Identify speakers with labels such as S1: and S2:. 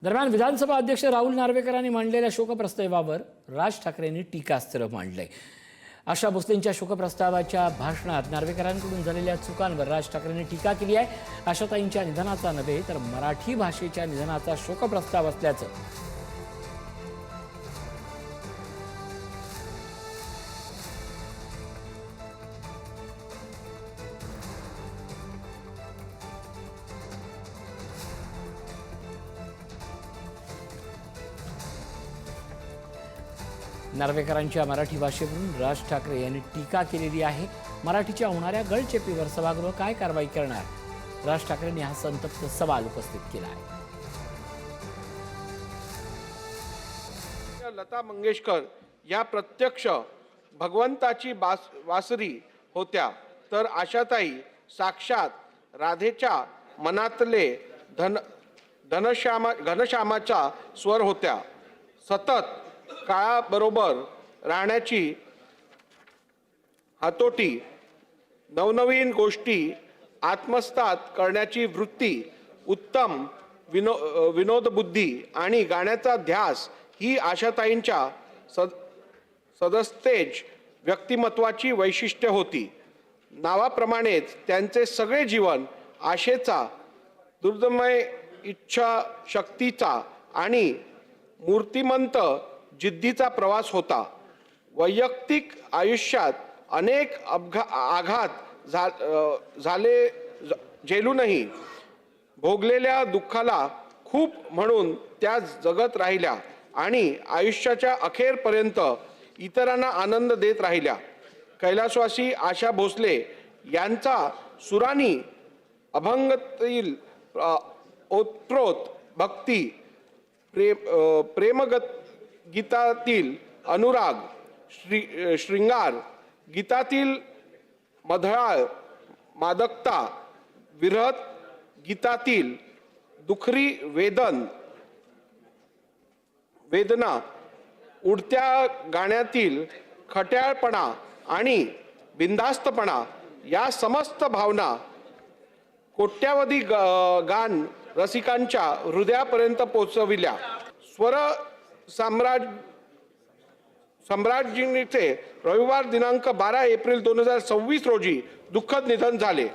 S1: दरम्यान विधानसभा अध्यक्ष राहुल नार्वेकरांनी मांडलेल्या शोकप्रस्तावावर राज ठाकरेंनी टीकास्त्र मांडलंय। आशा भोसलेंच्या शोकप्रस्तावाच्या भाषणात नार्वेकरांकडून झालेल्या चुकांवर राज ठाकरेंनी टीका केली आहे। आशाताईंच्या निधनाचा नव्हे तर मराठी भाषेच्या निधनाचा शोकप्रस्ताव असल्याचं नार्वेकरांच्या मराठी भाषेवरून राज ठाकरे यांनी टीका केलेली आहे। मराठीच्या होणाऱ्या गळचेपीवर सभागृह काय कारवाई करणार, राज ठाकरेंनी हा संतप्त सवाल उपस्थित केला आहे।
S2: लता मंगेशकर या प्रत्यक्ष भगवंताची वासरी होत्या, तर आशाताई साक्षात राधेच्या मनातले घनश्यामाचा स्वर होत्या। सतत काळाबरोबर राहण्याची हातोटी, नवनवीन गोष्टी आत्मसात करण्याची वृत्ती, उत्तम विनोदबुद्धी आणि गाण्याचा ध्यास ही आशाताईंच्या सदस्तेज व्यक्तिमत्वाची वैशिष्ट्ये होती। नावाप्रमाणेच त्यांचे सगळे जीवन आशेचा, दुर्दमय इच्छा शक्तीचा आणि मूर्तिमंत जिद्दीचा प्रवास होता। वैयक्तिक आयुष्यात अनेक आघात झेलूनही भोगलेल्या दुःखाला खूप म्हणून त्या जगत राहिल्या आणि आयुष्याच्या अखेरपर्यंत इतरांना आनंद देत राहिल्या। कैलासवासी आशा भोसले यांचा सुरानी अभंगातील ओतप्रोत भक्ती, गीतातील अनुराग, श्रृंगार गीतातील मधुराळ मादकता, विरह गीतातील दुखरी वेदना, उडत्या गाण्यातील खट्याळपणा आणि बिनधास्तपणा या समस्त भावना कोट्यावधी गान रसिकांच्या हृदयापर्यंत पोहोचविल्या। स्वर सम्राज्ञीचे रविवार दिनांक 12 एप्रिल 2026 रोजी दुःखद निधन झाले।